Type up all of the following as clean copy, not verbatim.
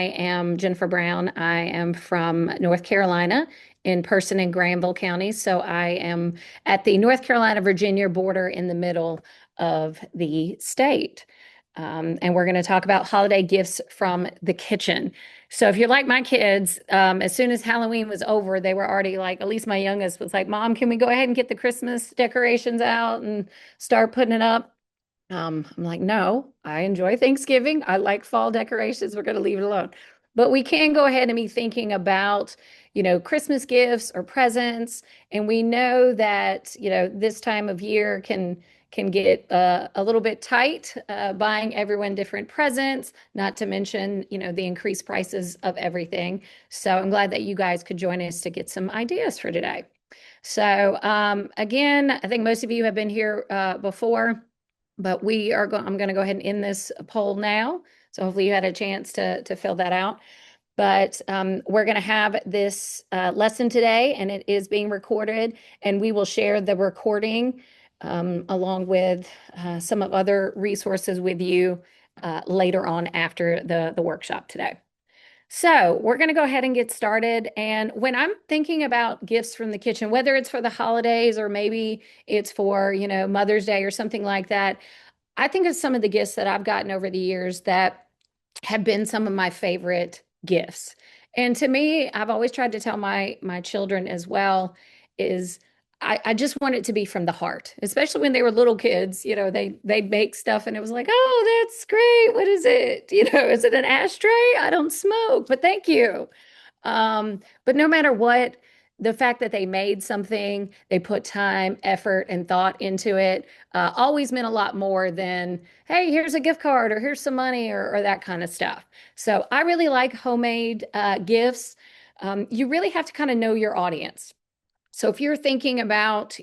am Jennifer Brown. I am from North Carolina in Person and Granville counties. So I am at the North Carolina Virginia border in the middle of the state. And we're going to talk about holiday gifts from the kitchen. So if you're like my kids, as soon as Halloween was over, they were already like, at least my youngest was like, Mom, can we go ahead and get the Christmas decorations out and start putting it up? I'm like, no, I enjoy Thanksgiving. I like fall decorations. We're going to leave it alone. But we can go ahead and be thinking about, Christmas gifts or presents. And we know that, this time of year can get a little bit tight, buying everyone different presents, not to mention, the increased prices of everything. So I'm glad that you guys could join us to get some ideas for today. So again, I think most of you have been here before. But I'm going to go ahead and end this poll now. So hopefully you had a chance to fill that out. But we're going to have this lesson today, and it is being recorded, and we will share the recording along with some of other resources with you later on after the workshop today. So we're going to go ahead and get started. And when I'm thinking about gifts from the kitchen, whether it's for the holidays or maybe it's for, Mother's Day or something like that, I think of some of the gifts that I've gotten over the years that have been some of my favorite gifts. And to me, I've always tried to tell my children as well, is I just want it to be from the heart, especially when they were little kids. They'd make stuff and it was like, oh, that's great. What is it? Is it an ashtray? I don't smoke, but thank you. But no matter what, the fact that they made something, they put time, effort, and thought into it, always meant a lot more than, hey, here's a gift card or here's some money or that kind of stuff. So I really like homemade gifts. You really have to kind of know your audience. So if you're thinking about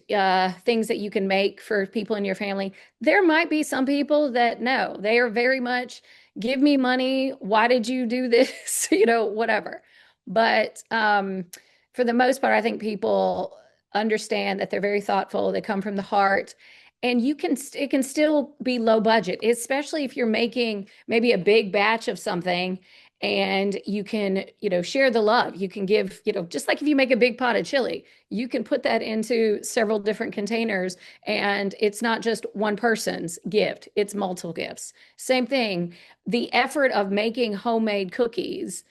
things that you can make for people in your family, there might be some people that no, they are very much give me money. Why did you do this? Whatever. But for the most part, I think people understand that they're very thoughtful. They come from the heart. And it can still be low budget, especially if you're making maybe a big batch of something and you can, share the love. You can give, just like if you make a big pot of chili, you can put that into several different containers and it's not just one person's gift, it's multiple gifts. Same thing. The effort of making homemade cookies,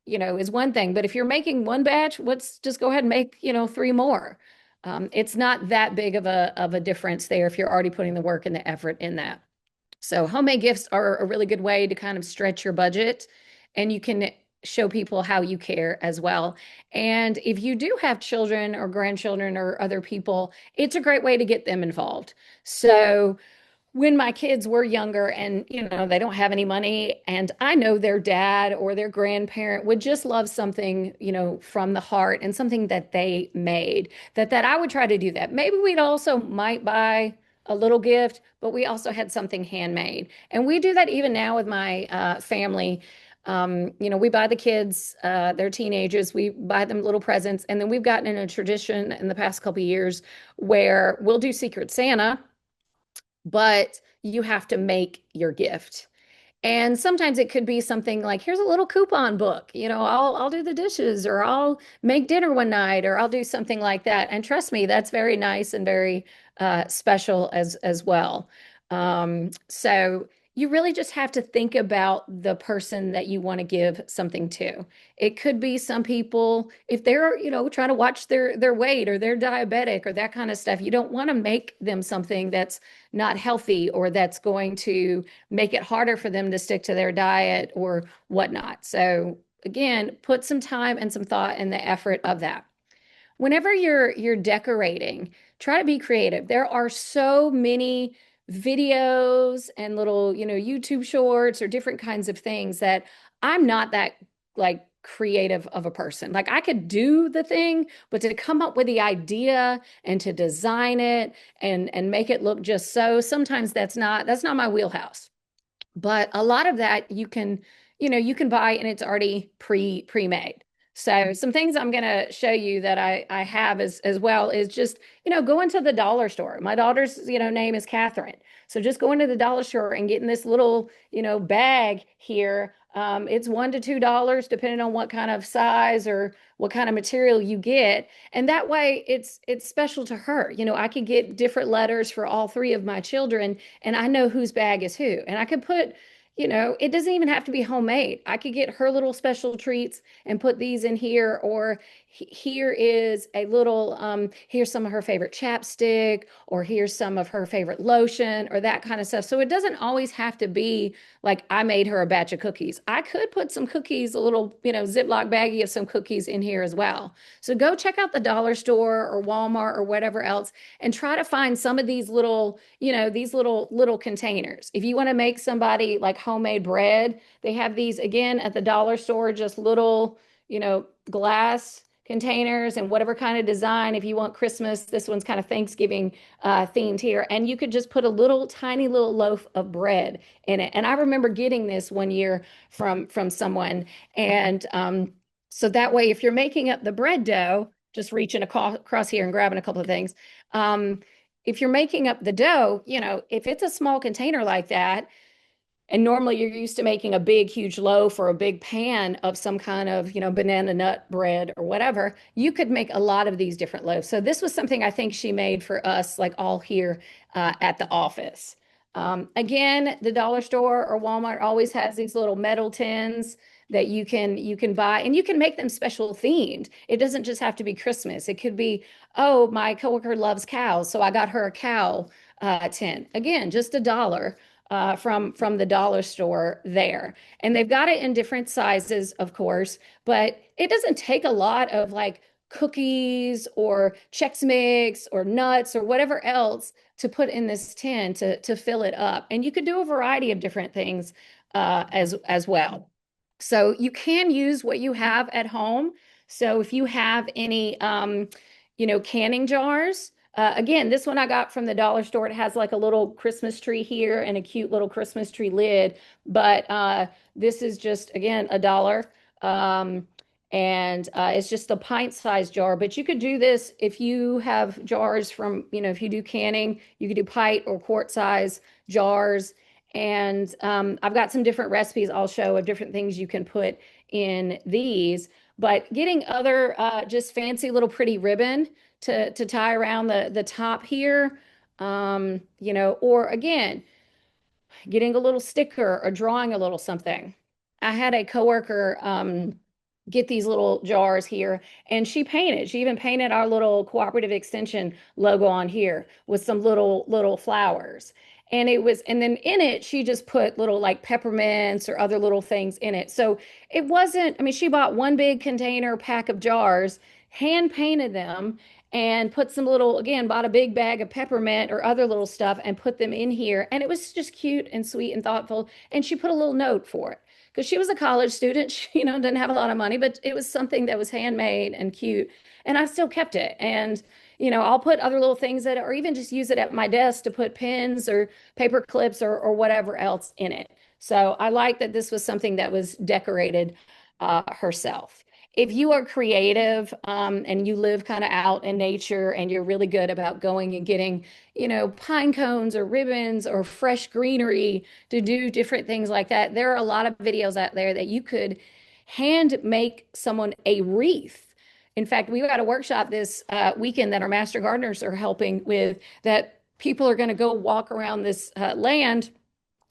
is one thing, but if you're making one batch, let's just go ahead and make, three more. It's not that big of a difference there if you're already putting the work and the effort in that. So homemade gifts are a really good way to kind of stretch your budget and you can show people how you care as well. And if you do have children or grandchildren or other people, it's a great way to get them involved. So when my kids were younger and they don't have any money and I know their dad or their grandparent would just love something from the heart and something that they made, that I would try to do that. Maybe we'd also might buy a little gift, but we also had something handmade, and we do that even now with my family. We buy the kids, they're teenagers, we buy them little presents, and then we've gotten in a tradition in the past couple of years where we'll do Secret Santa, but you have to make your gift. And sometimes it could be something like, here's a little coupon book, I'll do the dishes or I'll make dinner one night or I'll do something like that. And trust me, that's very nice and very special as well. So you really just have to think about the person that you want to give something to. It could be some people, if they're, trying to watch their weight or they're diabetic or that kind of stuff, you don't want to make them something that's not healthy or that's going to make it harder for them to stick to their diet or whatnot. So again, put some time and some thought in the effort of that. Whenever you're decorating, try to be creative. There are so many videos and little, YouTube shorts or different kinds of things that I'm not that like creative of a person. Like I could do the thing, but to come up with the idea and to design it and make it look just so, sometimes that's not my wheelhouse. But a lot of that you can buy and it's already pre-made. So some things I'm going to show you that I have as well is just, go into the dollar store. My daughter's, name is Catherine. So just going to the dollar store and getting this little, bag here It's $1 to $2 depending on what kind of size or what kind of material you get. And that way it's special to her. I could get different letters for all three of my children and I know whose bag is who. And I could put, it doesn't even have to be homemade. I could get her little special treats and put these in here, or here is a little, here's some of her favorite chapstick, or here's some of her favorite lotion, or that kind of stuff. So it doesn't always have to be like I made her a batch of cookies. I could put some cookies, a little, Ziploc baggie of some cookies in here as well. So go check out the dollar store or Walmart or whatever else and try to find some of these little, these little containers. If you want to make somebody like homemade bread, they have these again at the dollar store, just little, glass containers and whatever kind of design. If you want Christmas, this one's kind of Thanksgiving themed here. And you could just put a little tiny little loaf of bread in it. And I remember getting this one year from someone. And so that way, if you're making up the bread dough, just reaching across here and grabbing a couple of things. If you're making up the dough, if it's a small container like that, and normally you're used to making a big, huge loaf or a big pan of some kind of, banana nut bread or whatever. You could make a lot of these different loaves. So this was something I think she made for us, like all here at the office. Again, the dollar store or Walmart always has these little metal tins that you can buy, and you can make them special themed. It doesn't just have to be Christmas. It could be, oh, my coworker loves cows, so I got her a cow tin. Again, just $1 from the dollar store there. And they've got it in different sizes, of course, but it doesn't take a lot of like cookies or Chex Mix or nuts or whatever else to put in this tin to fill it up. And you could do a variety of different things as well. So you can use what you have at home. So if you have any, canning jars, again, this one I got from the dollar store. It has like a little Christmas tree here and a cute little Christmas tree lid. But this is just, again, $1. And it's just a pint-sized jar. But you could do this if you have jars from, if you do canning, you could do pint or quart-size jars. And I've got some different recipes I'll show of different things you can put in these. But getting other just fancy little pretty ribbon to tie around the top here, or again, getting a little sticker or drawing a little something. I had a coworker get these little jars here, and she even painted our little cooperative extension logo on here with some little flowers. And then in it, she just put little like peppermints or other little things in it. So it wasn't, I mean, she bought one big container pack of jars, hand painted them, and put some little, again, bought a big bag of peppermint or other little stuff and put them in here. And it was just cute and sweet and thoughtful. And she put a little note for it because she was a college student. She, didn't have a lot of money, but it was something that was handmade and cute. And I still kept it. And, I'll put other little things that, or even just use it at my desk to put pins or paper clips or whatever else in it. So I like that this was something that was decorated herself. If you are creative and you live kind of out in nature and you're really good about going and getting, pine cones or ribbons or fresh greenery to do different things like that, there are a lot of videos out there that you could hand make someone a wreath. In fact, we've got a workshop this weekend that our master gardeners are helping with, that people are going to go walk around this land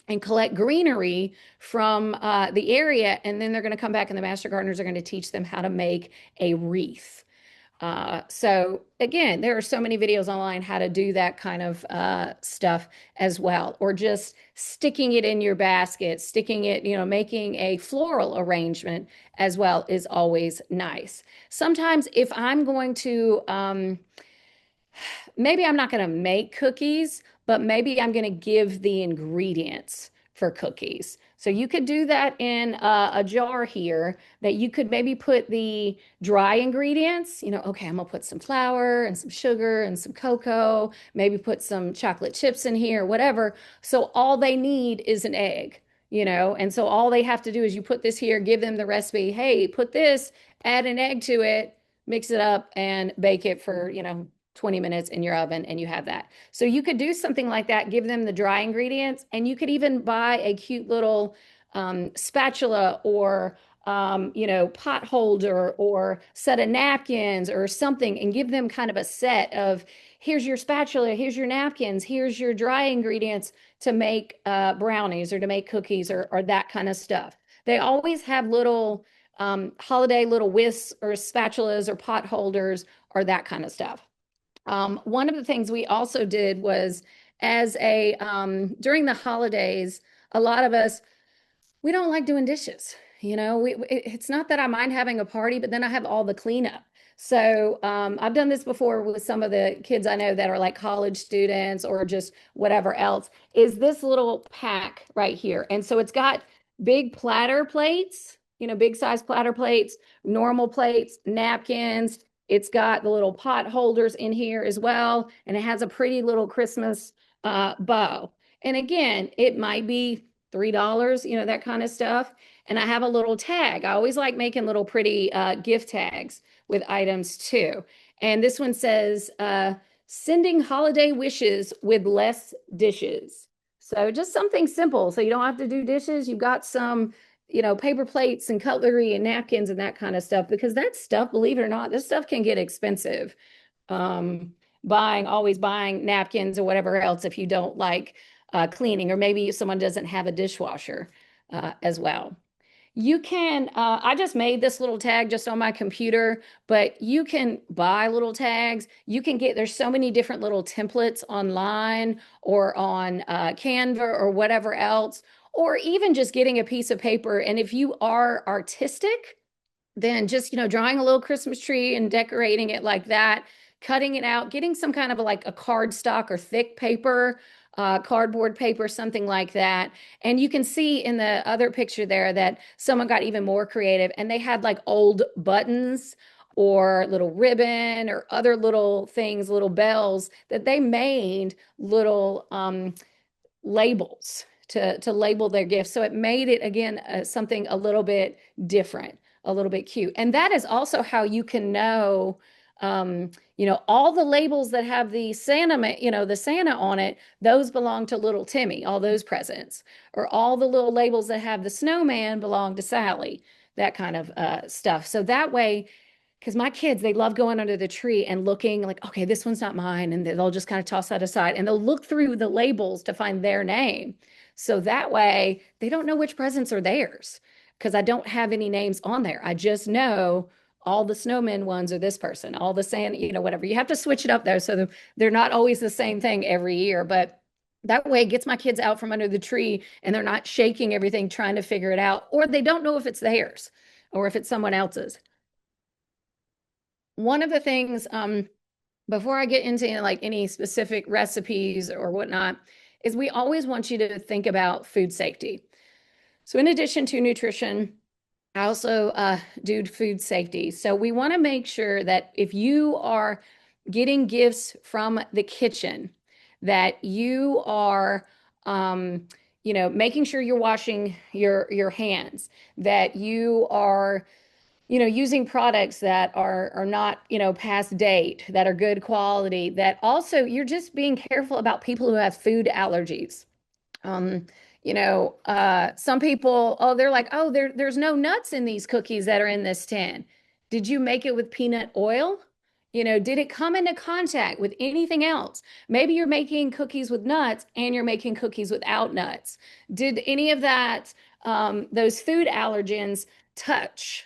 and collect greenery from the area. And then they're going to come back and the master gardeners are going to teach them how to make a wreath. So again, there are so many videos online how to do that kind of stuff as well, or just sticking it in your basket, sticking it, making a floral arrangement as well is always nice. Sometimes if I'm going to, maybe I'm not going to make cookies, but maybe I'm going to give the ingredients for cookies. So you could do that in a jar here that you could maybe put the dry ingredients, okay, I'm gonna put some flour and some sugar and some cocoa, maybe put some chocolate chips in here, whatever. So all they need is an egg, and so all they have to do is you put this here, give them the recipe, hey, put this, add an egg to it, mix it up and bake it for, 20 minutes in your oven and you have that. So you could do something like that, give them the dry ingredients, and you could even buy a cute little spatula or pot holder or set of napkins or something, and give them kind of a set of, here's your spatula, here's your napkins, here's your dry ingredients to make brownies or to make cookies or that kind of stuff. They always have little holiday little whisks or spatulas or pot holders or that kind of stuff. One of the things we also did was, as a during the holidays, a lot of us, we don't like doing dishes. It's not that I mind having a party, but then I have all the cleanup. So I've done this before with some of the kids I know that are like college students or just whatever else, is this little pack right here. And so it's got big platter plates, big size platter plates, normal plates, napkins. It's got the little pot holders in here as well. And it has a pretty little Christmas bow. And again, it might be $3, that kind of stuff. And I have a little tag. I always like making little pretty gift tags with items too. And this one says, sending holiday wishes with less dishes. So just something simple. So you don't have to do dishes. You've got some, paper plates and cutlery and napkins and that kind of stuff, because that stuff, believe it or not, this stuff can get expensive. Always buying napkins or whatever else if you don't like cleaning, or maybe someone doesn't have a dishwasher as well. You can, I just made this little tag just on my computer, but you can buy little tags. There's so many different little templates online or on Canva or whatever else, or even just getting a piece of paper. And if you are artistic, then just, drawing a little Christmas tree and decorating it like that, cutting it out, getting some kind of like a cardstock or thick paper, cardboard paper, something like that. And you can see in the other picture there that someone got even more creative, and they had like old buttons or little ribbon or other little things, little bells that they made little labels to label their gifts. So it made it again something a little bit different, a little bit cute. And that is also how you can know, all the labels that have the Santa on it, those belong to little Timmy, all those presents, or all the little labels that have the snowman belong to Sally, that kind of stuff. So that way, because my kids, they love going under the tree and looking like, okay, this one's not mine. And they'll just kind of toss that aside and they'll look through the labels to find their name. So that way they don't know which presents are theirs, because I don't have any names on there. I just know all the snowmen ones are this person, all the sand, whatever. You have to switch it up though. So they're not always the same thing every year, but that way it gets my kids out from under the tree and they're not shaking everything trying to figure it out, or they don't know if it's theirs or if it's someone else's. One of the things, before I get into like any specific recipes or whatnot, is we always want you to think about food safety. So in addition to nutrition, I also do food safety. So we want to make sure that if you are getting gifts from the kitchen, that you are, making sure you're washing your hands, that you are, using products that are not, past date, that are good quality, that also you're just being careful about people who have food allergies. Um, some people, oh, they're like, oh, there's no nuts in these cookies that are in this tin. Did you make it with peanut oil? Did it come into contact with anything else? Maybe you're making cookies with nuts and you're making cookies without nuts. Did any of that, those food allergens touch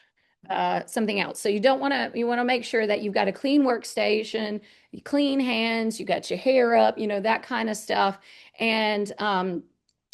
something else? So you want to make sure that you've got a clean workstation, clean hands, you got your hair up, that kind of stuff. And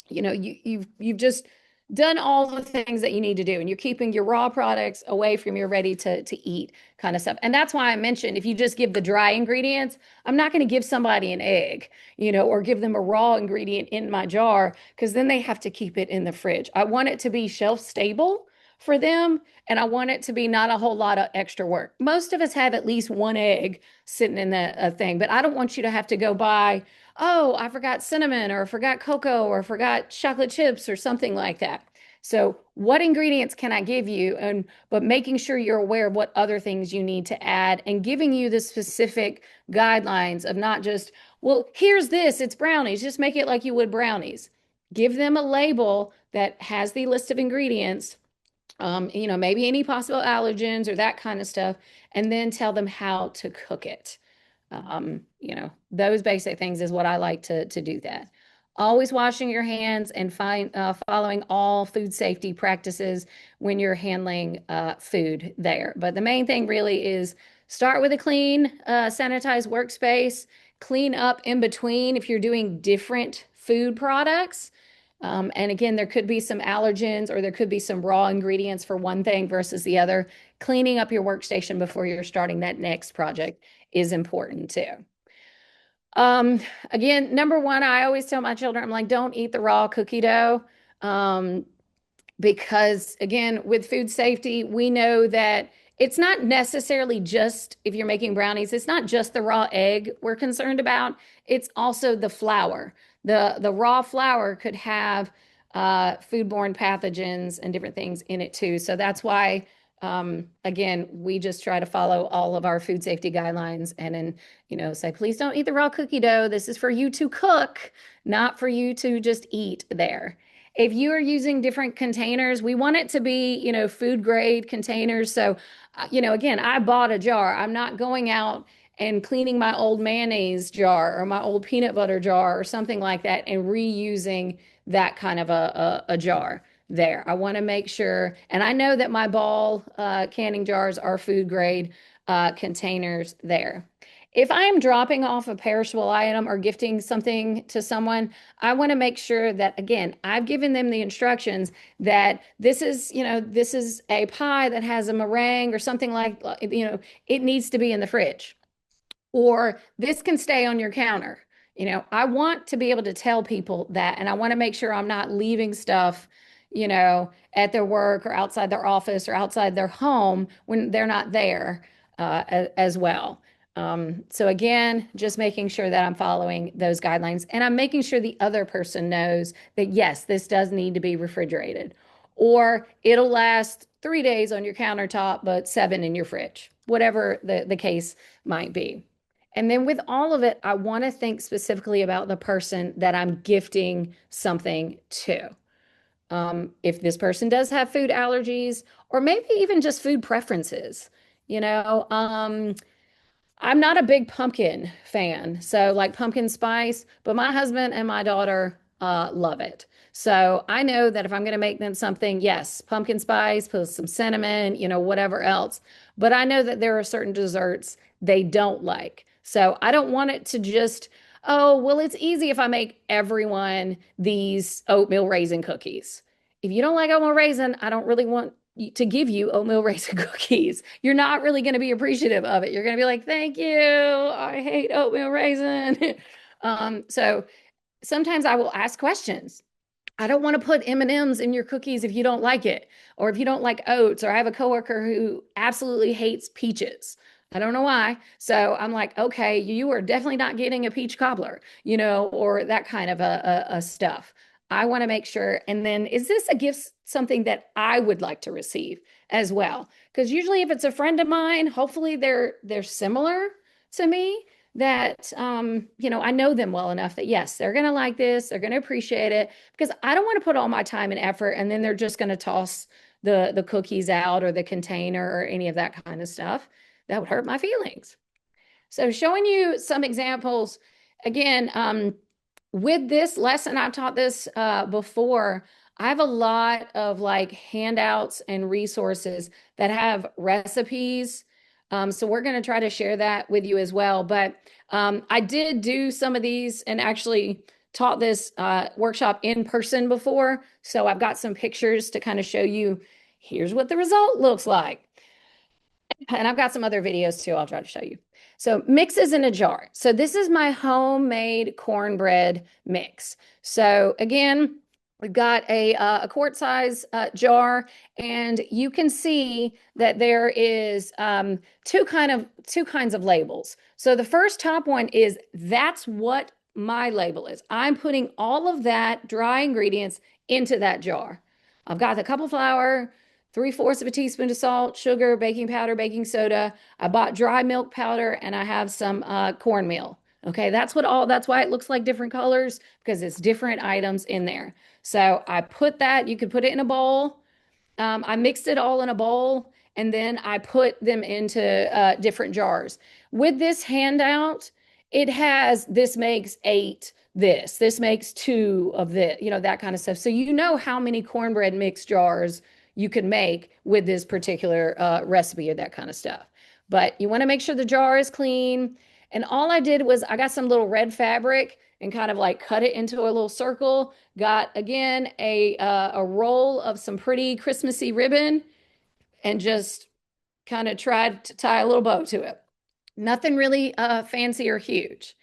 you've just done all the things that you need to do, and you're keeping your raw products away from your ready to eat kind of stuff. And that's why I mentioned, if you just give the dry ingredients, I'm not going to give somebody an egg, or give them a raw ingredient in my jar, because then they have to keep it in the fridge. I want it to be shelf stable for them, and I want it to be not a whole lot of extra work. Most of us have at least one egg sitting in the thing, but I don't want you to have to go buy, oh, I forgot cinnamon, or I forgot cocoa, or I forgot chocolate chips or something like that. So what ingredients can I give you? But making sure you're aware of what other things you need to add, and giving you the specific guidelines of not just, well, here's this, it's brownies, just make it like you would brownies. give them a label that has the list of ingredients, maybe any possible allergens or that kind of stuff, and then tell them how to cook it. Those basic things is what I like to do that. Always washing your hands and following all food safety practices when you're handling food there. But the main thing really is start with a clean, sanitized workspace, clean up in between if you're doing different food products. And again, there could be some allergens or there could be some raw ingredients for one thing versus the other. Cleaning up your workstation before you're starting that next project is important too. Um, Again, number one, I always tell my children, I'm like, don't eat the raw cookie dough. Um, because again, with food safety, we know that it's not necessarily just if you're making brownies, it's not just the raw egg we're concerned about. It's also the flour. The raw flour could have foodborne pathogens and different things in it too. So that's why again, we just try to follow all of our food safety guidelines and then, say, please don't eat the raw cookie dough. This is for you to cook, not for you to just eat there. If you are using different containers, we want it to be, food grade containers. So, again, I bought a jar. I'm not going out and cleaning my old mayonnaise jar or my old peanut butter jar or something like that and reusing that kind of a jar there. I want to make sure, and I know that my ball canning jars are food grade containers there. If I'm dropping off a perishable item or gifting something to someone, I want to make sure that, again, I've given them the instructions that this is a pie that has a meringue or something like, it needs to be in the fridge or this can stay on your counter. I want to be able to tell people that, and I want to make sure I'm not leaving stuff, at their work or outside their office or outside their home when they're not there as well. So again, just making sure that I'm following those guidelines and I'm making sure the other person knows that yes, this does need to be refrigerated or it'll last 3 days on your countertop, but 7 in your fridge, whatever the case might be. And then with all of it, I want to think specifically about the person that I'm gifting something to. If this person does have food allergies or maybe even just food preferences, you know, um, I'm not a big pumpkin fan, so like pumpkin spice, but my husband and my daughter love it. So I know that if I'm going to make them something, yes, pumpkin spice, put some cinnamon, whatever else. But I know that there are certain desserts they don't like. So I don't want it to just, oh, well, it's easy if I make everyone these oatmeal raisin cookies. If you don't like oatmeal raisin, I don't really want to give you oatmeal raisin cookies. You're not really going to be appreciative of it. You're going to be like, thank you. I hate oatmeal raisin. So sometimes I will ask questions. I don't want to put M&Ms in your cookies if you don't like it, or if you don't like oats, or I have a coworker who absolutely hates peaches. I don't know why. So I'm like, okay, you are definitely not getting a peach cobbler, or that kind of a stuff. I want to make sure. And then is this a gift, something that I would like to receive as well? Because usually if it's a friend of mine, hopefully they're similar to me that I know them well enough that yes, they're going to like this, they're going to appreciate it because I don't want to put all my time and effort and then they're just going to toss the cookies out or the container or any of that kind of stuff. That would hurt my feelings. So showing you some examples again, with this lesson, I've taught this before. I have a lot of like handouts and resources that have recipes. So we're going to try to share that with you as well. But I did do some of these and actually taught this workshop in person before. So I've got some pictures to kind of show you, here's what the result looks like. And I've got some other videos too, I'll try to show you. So mixes in a jar. So this is my homemade cornbread mix. So again, we've got a quart size jar, and you can see that there is two kinds of labels. So the first top one is that's what my label is. I'm putting all of that dry ingredients into that jar. I've got a cup of flour, 3/4 of a teaspoon of salt, sugar, baking powder, baking soda. I bought dry milk powder, and I have some cornmeal. Okay, that's why it looks like different colors because it's different items in there. So I put that, you could put it in a bowl. I mixed it all in a bowl and then I put them into different jars. With this handout, it has this makes eight this makes two of this, that kind of stuff. So you know how many cornbread mix jars you can make with this particular recipe or that kind of stuff. But you want to make sure the jar is clean. And all I did was I got some little red fabric and kind of like cut it into a little circle. Got again a roll of some pretty Christmassy ribbon and just kind of tried to tie a little bow to it. Nothing really fancy or huge.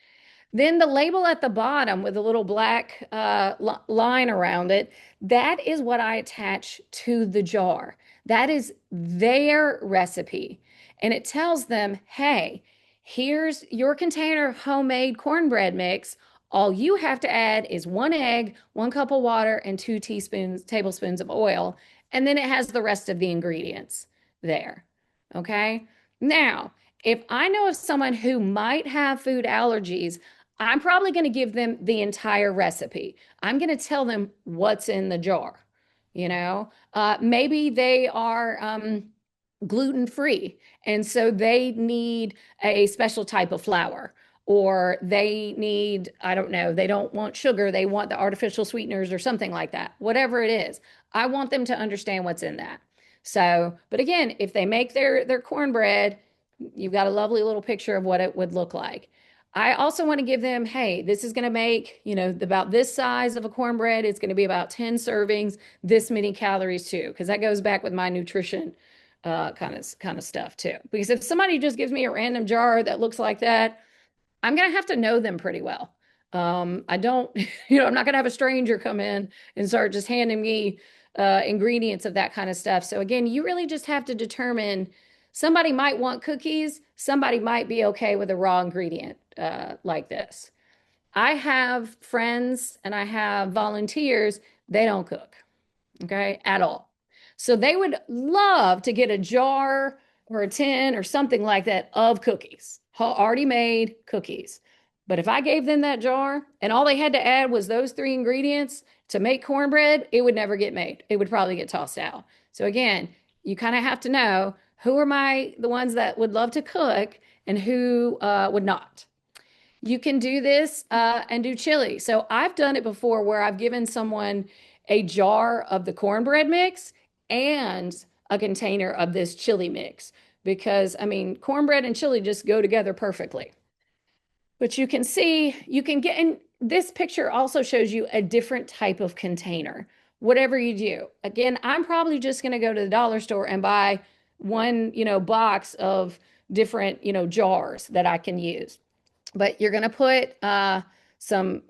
Then the label at the bottom with a little black line around it, that is what I attach to the jar. That is their recipe. And it tells them, hey, here's your container of homemade cornbread mix. All you have to add is one egg, 1 cup of water, and 2 tablespoons of oil. And then it has the rest of the ingredients there. Okay. Now, if I know of someone who might have food allergies, I'm probably going to give them the entire recipe. I'm going to tell them what's in the jar. Maybe they are gluten free. And so they need a special type of flour, or they need, I don't know, they don't want sugar, they want the artificial sweeteners or something like that. Whatever it is, I want them to understand what's in that. So, but again, if they make their cornbread, you've got a lovely little picture of what it would look like. I also want to give them, hey, this is going to make, about this size of a cornbread. It's going to be about 10 servings, this many calories too, because that goes back with my nutrition kind of stuff too. Because if somebody just gives me a random jar that looks like that, I'm gonna have to know them pretty well. I don't, I'm not gonna have a stranger come in and start just handing me ingredients of that kind of stuff. So again, you really just have to determine. Somebody might want cookies. Somebody might be okay with a raw ingredient like this. I have friends and I have volunteers. They don't cook, okay, at all. So they would love to get a jar or a tin or something like that of cookies, already made cookies. But if I gave them that jar and all they had to add was those three ingredients to make cornbread, it would never get made. It would probably get tossed out. So again, you kind of have to know who are the ones that would love to cook and who would not. You can do this and do chili. So I've done it before where I've given someone a jar of the cornbread mix and a container of this chili mix because, I mean, cornbread and chili just go together perfectly. But you can see, you can get, and this picture also shows you a different type of container, whatever you do. Again, I'm probably just going to go to the dollar store and buy one, box of different, jars that I can use. But you're going to put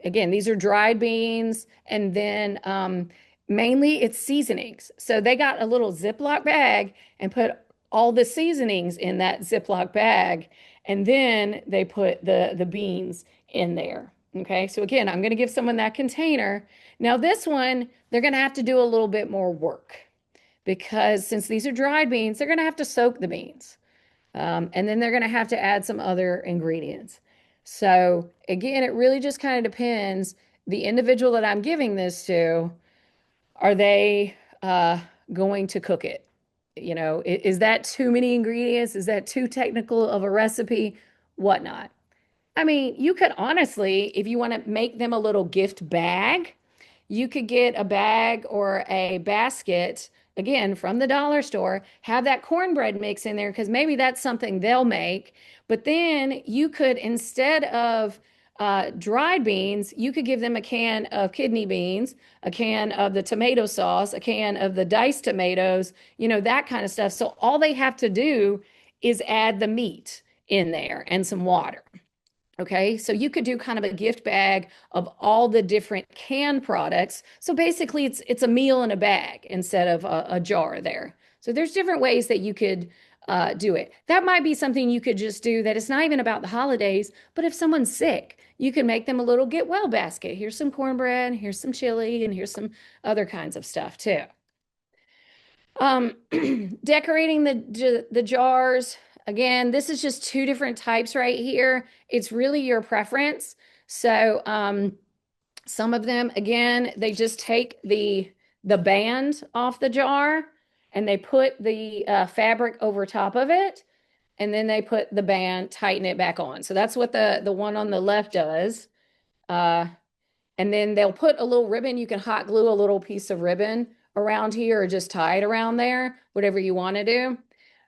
again, these are dried beans, and then mainly it's seasonings. So they got a little Ziploc bag and put all the seasonings in that Ziploc bag, and then they put the beans in there. Okay, so again, I'm going to give someone that container. Now, this one, they're going to have to do a little bit more work because since these are dried beans, they're going to have to soak the beans. And then they're going to have to add some other ingredients. So again, it really just kind of depends. The individual that I'm giving this to, are they going to cook it? Is that too many ingredients? Is that too technical of a recipe? Whatnot. I mean, you could honestly, if you want to make them a little gift bag, you could get a bag or a basket, again, from the dollar store, have that cornbread mix in there because maybe that's something they'll make. But then you could, instead of dried beans, you could give them a can of kidney beans, a can of the tomato sauce, a can of the diced tomatoes, that kind of stuff. So all they have to do is add the meat in there and some water. Okay, so you could do kind of a gift bag of all the different canned products. So basically, it's a meal in a bag instead of a jar there. So there's different ways that you could do it. That might be something you could just do that it's not even about the holidays, but if someone's sick, you can make them a little get well basket. Here's some cornbread, here's some chili, and here's some other kinds of stuff too. Decorating the jars. again, this is just two different types right here. It's really your preference. So, some of them, again, they just take the band off the jar and they put the fabric over top of it, and then they put the band, tighten it back on. So that's what the one on the left does. Uh, and then they'll put a little ribbon. You can hot glue a little piece of ribbon around here or just tie it around there, whatever you want to do.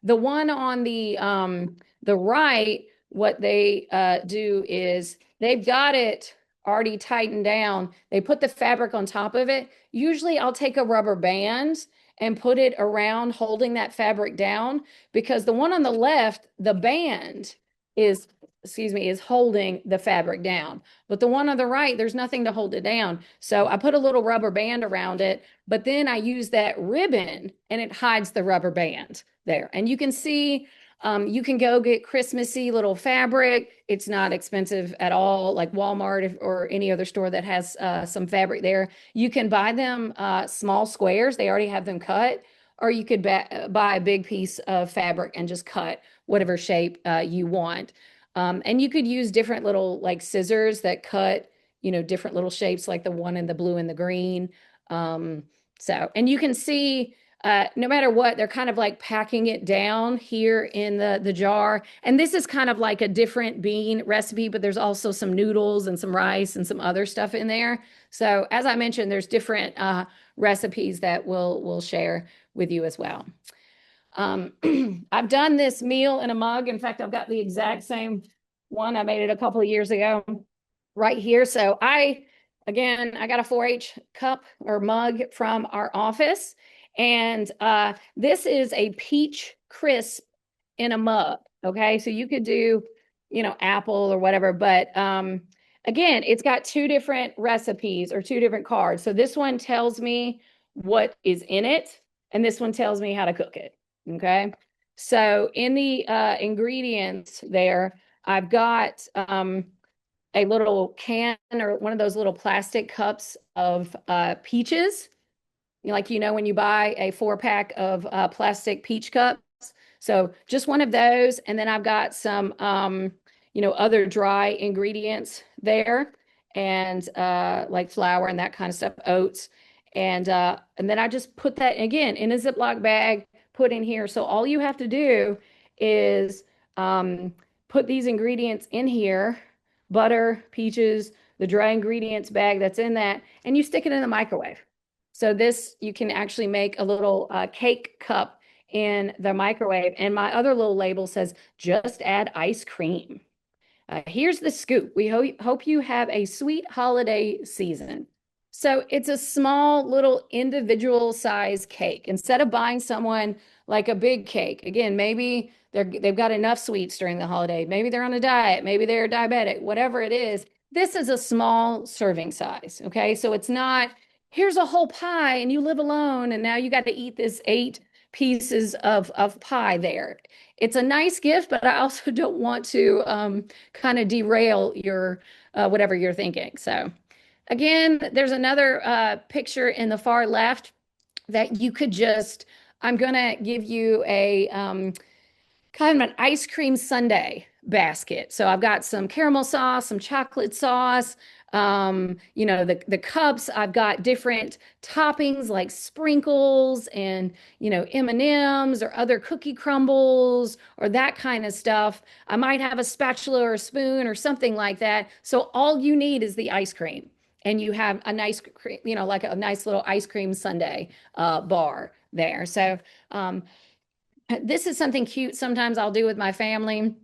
The one on the right, what they do is they've got it already tightened down. They put the fabric on top of it. Usually I'll take a rubber band and put it around holding that fabric down, because the one on the left, the band is, excuse me, is holding the fabric down. But the one on the right, there's nothing to hold it down. So I put a little rubber band around it, but then I use that ribbon and it hides the rubber band there. And you can see, you can go get Christmassy little fabric. It's not expensive at all, like Walmart or any other store that has some fabric there. You can buy them small squares. They already have them cut. Or you could buy a big piece of fabric and just cut whatever shape you want. And you could use different little like scissors that cut, different little shapes like the one in the blue and the green. And you can see, no matter what, they're kind of like packing it down here in the jar. And this is kind of like a different bean recipe, but there's also some noodles and some rice and some other stuff in there. So as I mentioned, there's different recipes that we'll share with you as well. I've done this meal in a mug. In fact, I've got the exact same one. I made it a couple of years ago right here. So again, I got a 4-H cup or mug from our office. And this is a peach crisp in a mug. Okay. So you could do, apple or whatever. But again, it's got two different recipes or two different cards. So this one tells me what is in it, and this one tells me how to cook it. Okay. So in the ingredients there, I've got a little can or one of those little plastic cups of peaches. Like, when you buy a 4-pack of plastic peach cups. So just one of those. And then I've got some, other dry ingredients there, and like flour and that kind of stuff, oats. And then I just put that again in a Ziploc bag, put in here. So all you have to do is put these ingredients in here, butter, peaches, the dry ingredients bag that's in that, and you stick it in the microwave. So this, you can actually make a little cake cup in the microwave. And my other little label says, just add ice cream. Here's the scoop. We hope you have a sweet holiday season. So it's a small little individual size cake. Instead of buying someone like a big cake, again, maybe they've got enough sweets during the holiday. Maybe they're on a diet. Maybe they're diabetic, whatever it is. This is a small serving size. Okay. So it's not, here's a whole pie and you live alone and now you got to eat this 8 pieces of pie there. It's a nice gift, but I also don't want to kind of derail your whatever you're thinking. So again, there's another picture in the far left that you could just, I'm going to give you a kind of an ice cream sundae basket. So I've got some caramel sauce, some chocolate sauce, the cups. I've got different toppings like sprinkles and, M&Ms or other cookie crumbles or that kind of stuff. I might have a spatula or a spoon or something like that. So all you need is the ice cream. And you have a nice, like a nice little ice cream sundae bar there. So this is something cute sometimes I'll do with my family.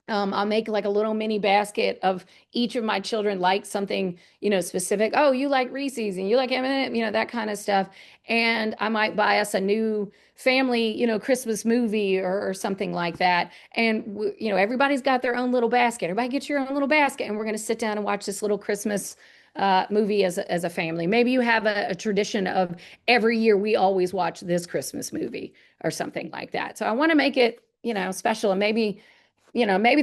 I'll make like a little mini basket of each of my children like something, specific. Oh, you like Reese's and you like M&M, that kind of stuff. And I might buy us a new family, Christmas movie or something like that. And, everybody's got their own little basket. Everybody get your own little basket. And we're going to sit down and watch this little Christmas movie as a family. Maybe you have a tradition of every year we always watch this Christmas movie or something like that. So I want to make it, special, and maybe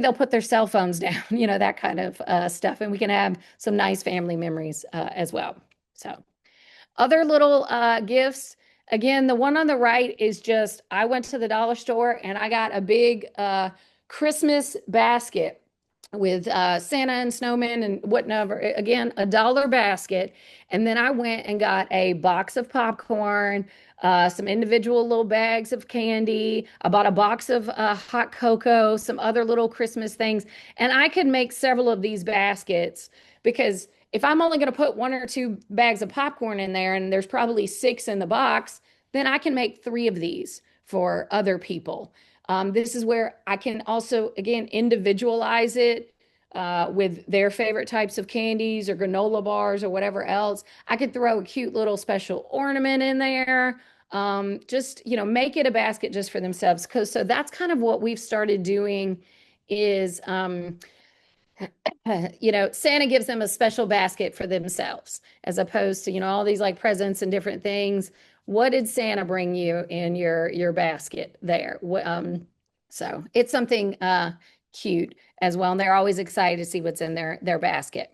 they'll put their cell phones down, that kind of stuff, and we can have some nice family memories as well. So other little gifts. Again, the one on the right is just, I went to the dollar store and I got a big Christmas basket with Santa and snowmen and whatever. Again, $1 basket. And then I went and got a box of popcorn, some individual little bags of candy. I bought a box of hot cocoa, some other little Christmas things. And I could make several of these baskets because if I'm only going to put one or two bags of popcorn in there and there's probably six in the box, then I can make three of these for other people. This is where I can also, again, individualize it with their favorite types of candies or granola bars or whatever else. I could throw a cute little special ornament in there. Just, make it a basket just for themselves. So that's kind of what we've started doing is, Santa gives them a special basket for themselves as opposed to, all these like presents and different things. What did Santa bring you in your basket there? So it's something cute as well, and they're always excited to see what's in their basket.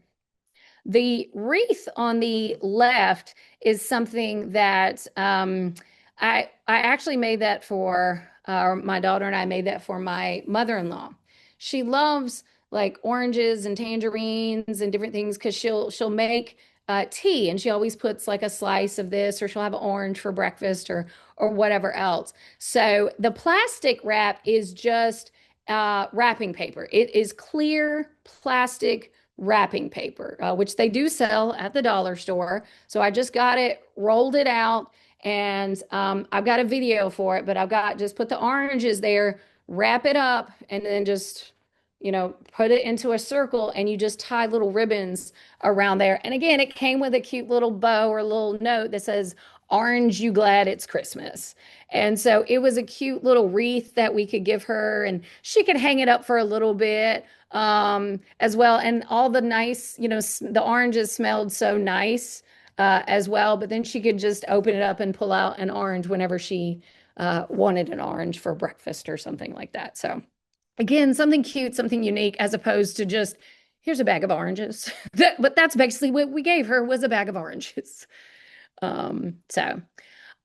The wreath on the left is something that I actually made that for my daughter and I made that for my mother-in-law. She loves like oranges and tangerines and different things because she'll make tea and she always puts like a slice of this or she'll have an orange for breakfast or whatever else. So the plastic wrap is just wrapping paper. It is clear plastic wrapping paper, which they do sell at the dollar store. So I just got it, rolled it out, and I've got a video for it, but I've got just put the oranges there, wrap it up, and then just, put it into a circle and you just tie little ribbons around there. And again, it came with a cute little bow or a little note that says, "Orange, you glad it's Christmas?" And so it was a cute little wreath that we could give her, and she could hang it up for a little bit as well. And all the nice, the oranges smelled so nice as well. But then she could just open it up and pull out an orange whenever she wanted an orange for breakfast or something like that. So again, something cute, something unique, as opposed to just here's a bag of oranges. But that's basically what we gave her was a bag of oranges. So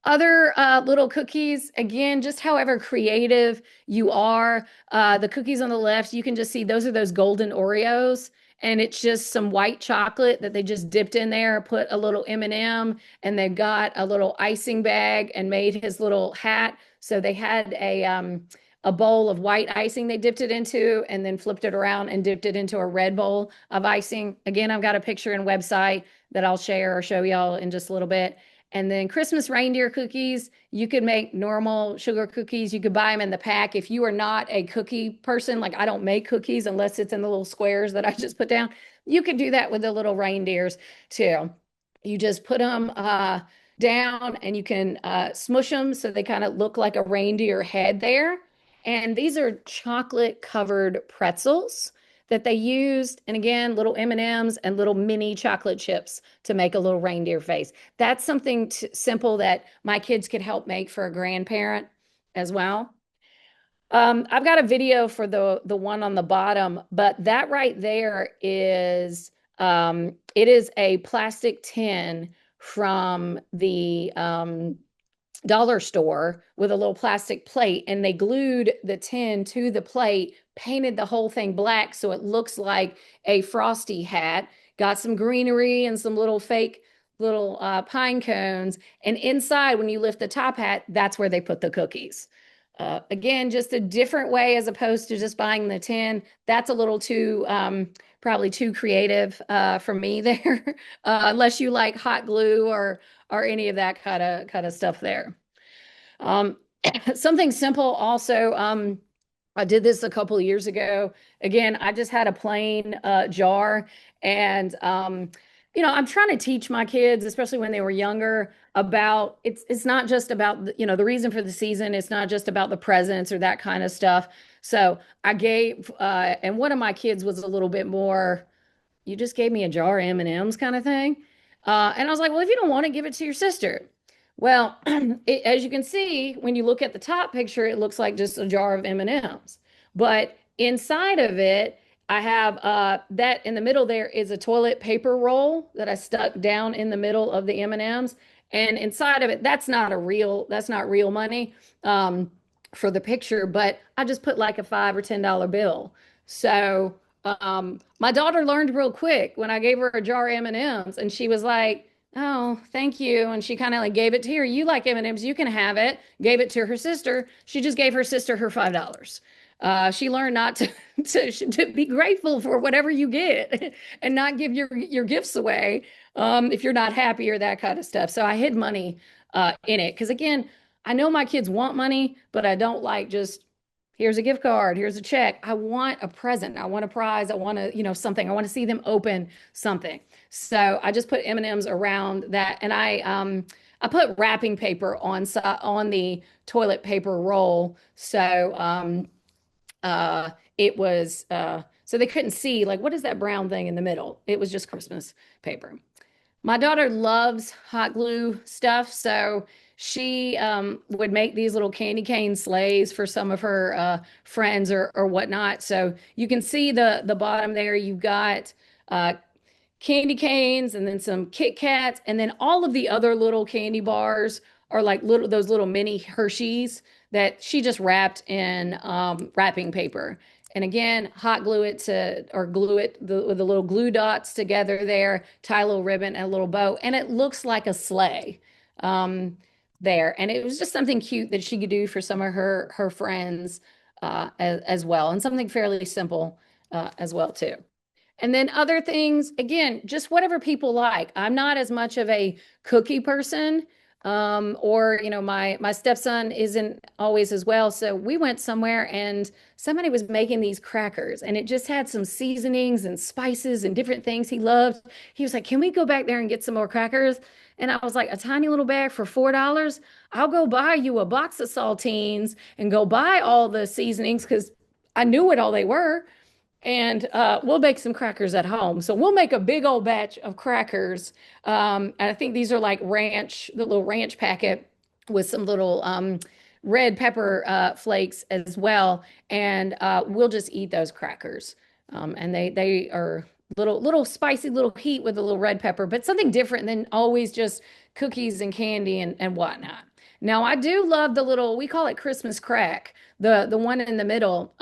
other little cookies, again, just however creative you are. The cookies on the left, you can just see those are those golden Oreos. And it's just some white chocolate that they just dipped in there, put a little M&M, and they got a little icing bag and made his little hat. So they had a bowl of white icing they dipped it into and then flipped it around and dipped it into a red bowl of icing. Again, I've got a picture and website that I'll share or show y'all in just a little bit. And then Christmas reindeer cookies, you could make normal sugar cookies. You could buy them in the pack. If you are not a cookie person, like I don't make cookies unless it's in the little squares that I just put down, you could do that with the little reindeers too. You just put them down and you can smush them so they kind of look like a reindeer head there. And these are chocolate covered pretzels that they used, and again, little M&Ms and little mini chocolate chips to make a little reindeer face. That's something simple that my kids could help make for a grandparent as well. I've got a video for the one on the bottom, but that right there is it is a plastic tin from the dollar store with a little plastic plate, and they glued the tin to the plate, painted the whole thing black so it looks like a Frosty hat, got some greenery and some little fake little pine cones. And inside, when you lift the top hat, that's where they put the cookies. Again, just a different way as opposed to just buying the tin. That's a little too, probably too creative for me there, unless you like hot glue or any of that kind of stuff there. Um, Something simple also. I did this a couple of years ago. Again, I just had a plain jar, and I'm trying to teach my kids, especially when they were younger, about it's not just about the reason for the season. It's not just about the presents or that kind of stuff. So I gave, and one of my kids was a little bit more, you just gave me a jar of M&Ms kind of thing. And I was like, well, if you don't want to, give it to your sister. Well, as you can see, when you look at the top picture, it looks like just a jar of M&Ms. But inside of it, I have that in the middle there is a toilet paper roll that I stuck down in the middle of the M&Ms. And inside of it, that's not real money. for the picture, but I just put like a $5 or $10 bill. So my daughter learned real quick when I gave her a jar of M&Ms, and she was like, "Oh, thank you." And she kind of like gave it to her. You like M&Ms, you can have it. Gave it to her sister. She just gave her sister her $5. She learned not to, to be grateful for whatever you get and not give your gifts away if you're not happy or that kind of stuff. So I hid money in it because again, I know my kids want money, but I don't like just here's a gift card, here's a check. I want a present. I want a prize. I want to, something. I want to see them open something. So I just put M&Ms around that, and I put wrapping paper on the toilet paper roll. So it was so they couldn't see like what is that brown thing in the middle? It was just Christmas paper. My daughter loves hot glue stuff, so she would make these little candy cane sleighs for some of her friends or whatnot. So you can see the bottom there. You've got uh, candy canes and then some Kit Kats, and then all of the other little candy bars are like those little mini Hershey's that she just wrapped in wrapping paper. And again, hot glue it to or glue it with the little glue dots together there, tie a little ribbon and a little bow, and it looks like a sleigh there. And it was just something cute that she could do for some of her friends as well, and something fairly simple as well too. And then other things, again, just whatever people like. I'm not as much of a cookie person, or my stepson isn't always as well. So we went somewhere and somebody was making these crackers, and it just had some seasonings and spices and different things he loved. He was like, "Can we go back there and get some more crackers?" And I was like, "A tiny little bag for $4? I'll go buy you a box of saltines and go buy all the seasonings," because I knew what all they were, and we'll make some crackers at home. So we'll make a big old batch of crackers. And I think these are like the little ranch packet with some little red pepper flakes as well. And we'll just eat those crackers. And they are little spicy, little heat with a little red pepper, but something different than always just cookies and candy and whatnot. Now I do love the little, we call it Christmas crack, the one in the middle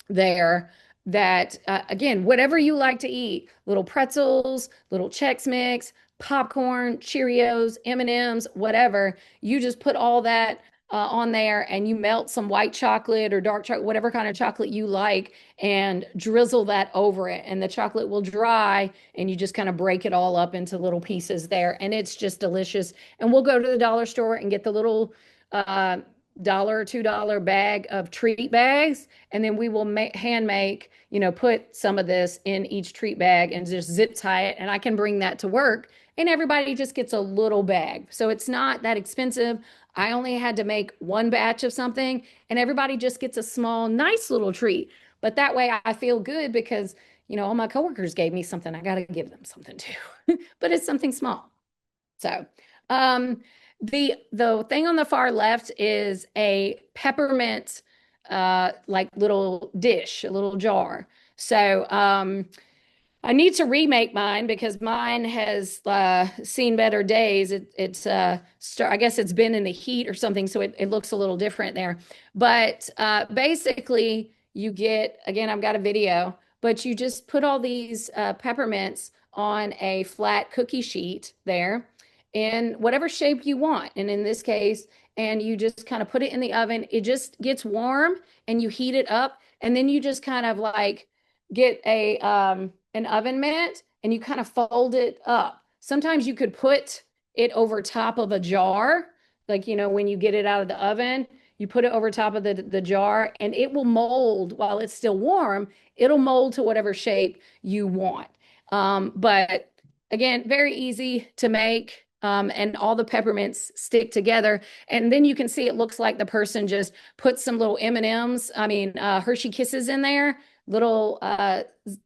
there that again, whatever you like to eat, little pretzels, little Chex Mix, popcorn, Cheerios, M&Ms, whatever, you just put all that on there and you melt some white chocolate or dark chocolate, whatever kind of chocolate you like, and drizzle that over it. And the chocolate will dry and you just kind of break it all up into little pieces there. And it's just delicious. And we'll go to the dollar store and get the little uh, dollar or $2 bag of treat bags, and then we will hand make, put some of this in each treat bag and just zip tie it, and I can bring that to work, and everybody just gets a little bag, so it's not that expensive. I only had to make one batch of something, and everybody just gets a small nice little treat, but that way I feel good because all my coworkers gave me something, I got to give them something too. But it's something small. So the thing on the far left is a peppermint like little dish, a little jar. So I need to remake mine because mine has seen better days. It's I guess it's been in the heat or something, so it looks a little different there. But basically, you get, again, I've got a video, but you just put all these peppermints on a flat cookie sheet there in whatever shape you want. And in this case, and you just kind of put it in the oven. It just gets warm and you heat it up. And then you just kind of like get an oven mitt and you kind of fold it up. Sometimes you could put it over top of a jar, like, when you get it out of the oven, you put it over top of the jar and it will mold while it's still warm. It'll mold to whatever shape you want. But again, very easy to make. And all the peppermints stick together. And then you can see it looks like the person just put some little M&Ms, Hershey Kisses in there, little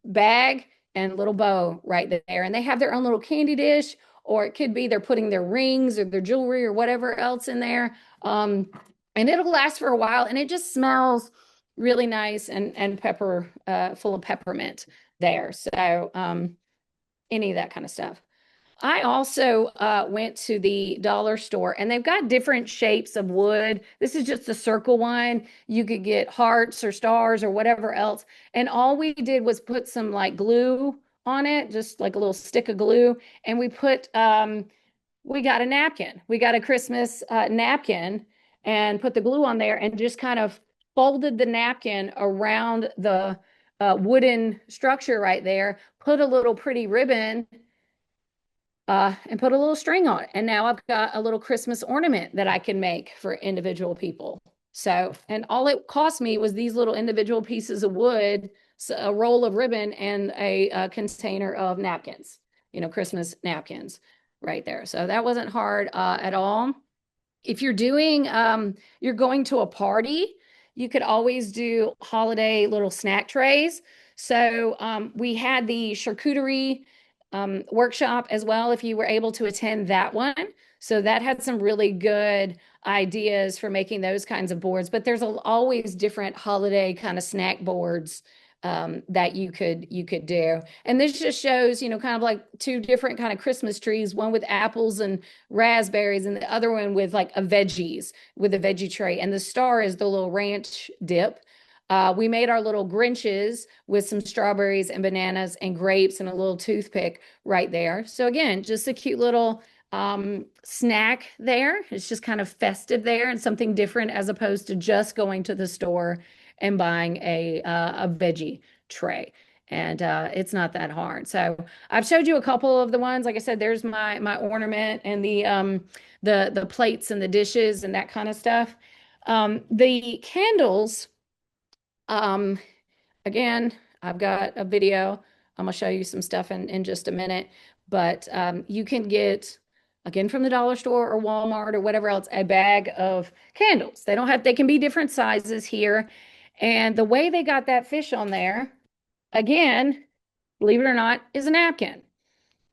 bag and little bow right there. And they have their own little candy dish, or it could be they're putting their rings or their jewelry or whatever else in there. And it'll last for a while, and it just smells really nice and pepper, full of peppermint there. So any of that kind of stuff. I also went to the dollar store and they've got different shapes of wood. This is just a circle one. You could get hearts or stars or whatever else. And all we did was put some like glue on it, just like a little stick of glue. And we got a napkin. We got a Christmas napkin and put the glue on there and just kind of folded the napkin around the wooden structure right there, put a little pretty ribbon and put a little string on it. And now I've got a little Christmas ornament that I can make for individual people. So, and all it cost me was these little individual pieces of wood, so a roll of ribbon, and a container of napkins, Christmas napkins right there. So that wasn't hard at all. If you're going to a party, you could always do holiday little snack trays. So we had the charcuterie workshop as well, if you were able to attend that one. So that had some really good ideas for making those kinds of boards. But there's always different holiday kind of snack boards that you could do. And this just shows, kind of like two different kind of Christmas trees, one with apples and raspberries, and the other one with like with a veggie tray. And the star is the little ranch dip. We made our little Grinches with some strawberries and bananas and grapes and a little toothpick right there. So again, just a cute little snack there. It's just kind of festive there and something different as opposed to just going to the store and buying a veggie tray. And it's not that hard. So I've showed you a couple of the ones. Like I said, there's my ornament and the plates and the dishes and that kind of stuff. The candles. Um, Again, I've got a video. I'm gonna show you some stuff in just a minute, but you can get, again, from the dollar store or Walmart or whatever else, a bag of candles. They can be different sizes here. And the way they got that fish on there, again, believe it or not, is a napkin.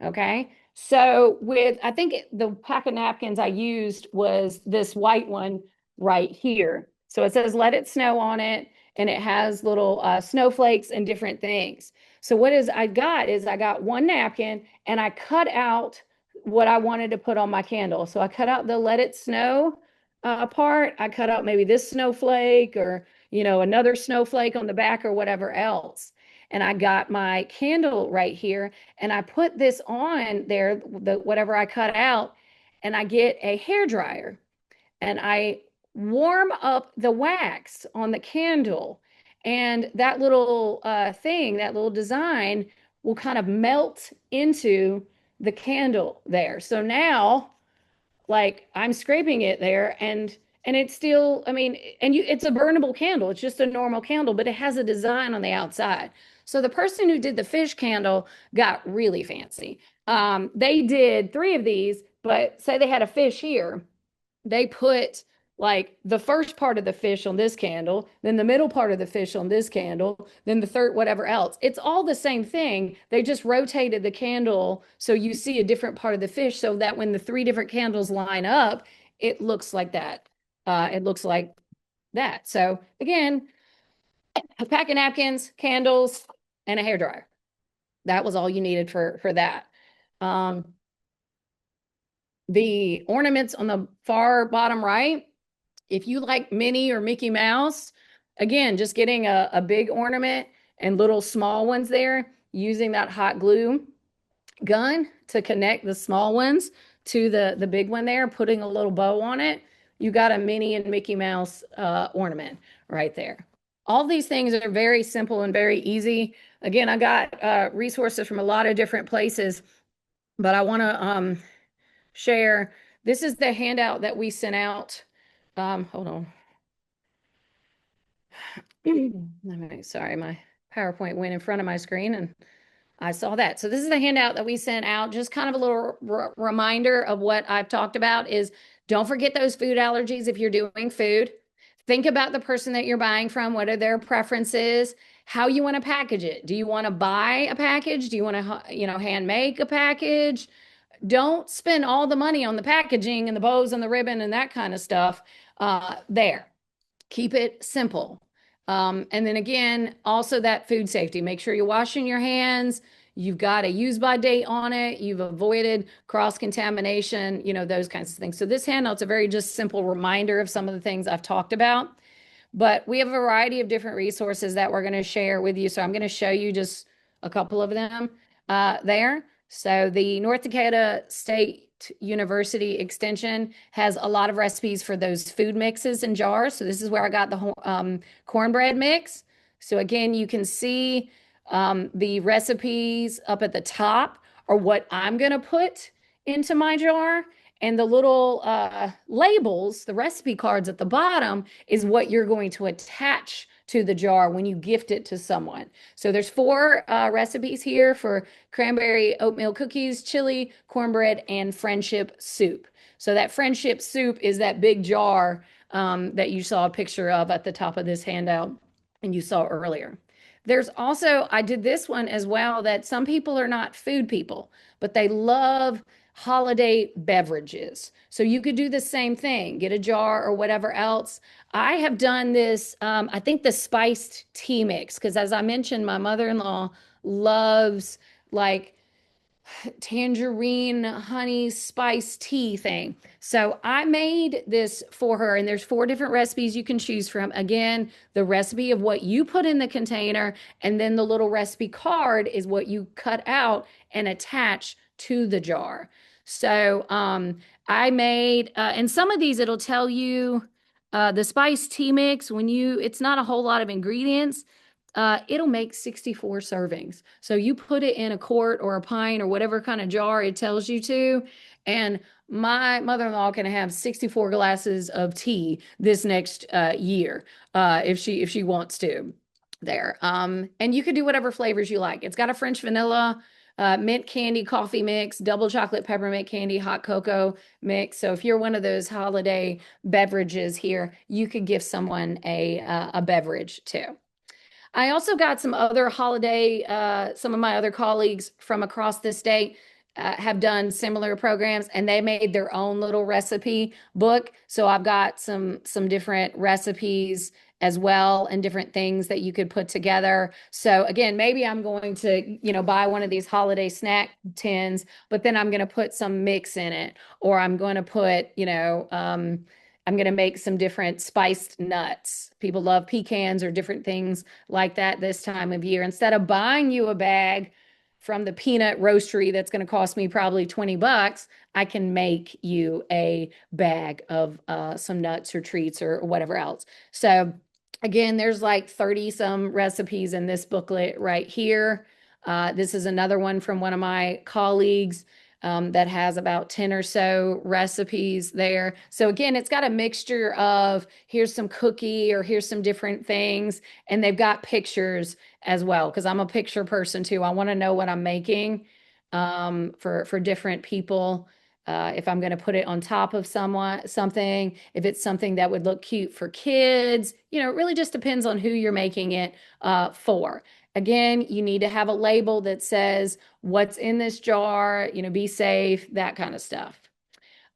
Okay. So I think the pack of napkins I used was this white one right here. So it says "Let It Snow" on it, and it has little snowflakes and different things. So I got one napkin and I cut out what I wanted to put on my candle. So I cut out the "Let It Snow" part. I cut out maybe this snowflake or, another snowflake on the back or whatever else. And I got my candle right here and I put this on there, whatever I cut out, and I get a hair dryer and I warm up the wax on the candle. And that little that little design will kind of melt into the candle there. So now, like, I'm scraping it there and it's still, I mean, it's a burnable candle. It's just a normal candle, but it has a design on the outside. So the person who did the fish candle got really fancy. They did three of these, but say they had a fish here, they put like the first part of the fish on this candle, then the middle part of the fish on this candle, then the third, whatever else. It's all the same thing. They just rotated the candle so you see a different part of the fish so that when the three different candles line up, it looks like that. It looks like that. So again, a pack of napkins, candles, and a hair dryer. That was all you needed for that. Um, the ornaments on the far bottom right, if you like Minnie or Mickey Mouse, again, just getting a big ornament and little small ones there, using that hot glue gun to connect the small ones to the big one there, putting a little bow on it, you got a Minnie and Mickey Mouse ornament right there. All these things are very simple and very easy. Again, I got resources from a lot of different places, but I want to share. This is the handout that we sent out. Hold on. Sorry, my PowerPoint went in front of my screen and I saw that. So this is the handout that we sent out. Just kind of a little reminder of what I've talked about is don't forget those food allergies if you're doing food. Think about the person that you're buying from, what are their preferences, how you want to package it. Do you want to buy a package? Do you want to, hand make a package? Don't spend all the money on the packaging and the bows and the ribbon and that kind of stuff there. Keep it simple. And then again, also that food safety. Make sure you're washing your hands. You've got a use by date on it. You've avoided cross contamination, those kinds of things. So this handout's a very just simple reminder of some of the things I've talked about. But we have a variety of different resources that we're going to share with you. So I'm going to show you just a couple of them there. So the North Dakota State University Extension has a lot of recipes for those food mixes and jars. So this is where I got the cornbread mix. So again, you can see the recipes up at the top are what I'm going to put into my jar. And the little labels, the recipe cards at the bottom, is what you're going to attach to the jar when you gift it to someone. So there's 4 recipes here for cranberry oatmeal cookies, chili, cornbread, and friendship soup. So that friendship soup is that big jar that you saw a picture of at the top of this handout and you saw earlier. There's also, I did this one as well, that some people are not food people, but they love holiday beverages. So you could do the same thing, get a jar or whatever else. I have done this, I think the spiced tea mix, because as I mentioned, my mother-in-law loves like tangerine honey spice tea thing. So I made this for her, and there's 4 different recipes you can choose from. Again, the recipe of what you put in the container, and then the little recipe card is what you cut out and attach to the jar. So I made, and some of these it'll tell you the spice tea mix it's not a whole lot of ingredients. It'll make 64 servings. So you put it in a quart or a pint or whatever kind of jar it tells you to. And my mother-in-law can have 64 glasses of tea this next year if she wants to there. And you can do whatever flavors you like. It's got a French vanilla, mint candy coffee mix, double chocolate peppermint candy, hot cocoa mix. So if you're one of those holiday beverages here, you could give someone a beverage too. I also got some other some of my other colleagues from across the state have done similar programs, and they made their own little recipe book. So I've got some different recipes as well and different things that you could put together. So again, maybe I'm going to, buy one of these holiday snack tins, but then I'm going to put some mix in it, or I'm going to put, I'm going to make some different spiced nuts. People love pecans or different things like that this time of year. Instead of buying you a bag from the peanut roastery that's going to cost me probably $20, I can make you a bag of some nuts or treats or whatever else. So again, there's like 30 some recipes in this booklet right here. This is another one from one of my colleagues that has about 10 or so recipes there. So again, it's got a mixture of here's some cookie or here's some different things. And they've got pictures as well, because I'm a picture person too. I want to know what I'm making for different people. If I'm going to put it on top of something, if it's something that would look cute for kids, it really just depends on who you're making it for. Again, you need to have a label that says what's in this jar, be safe, that kind of stuff.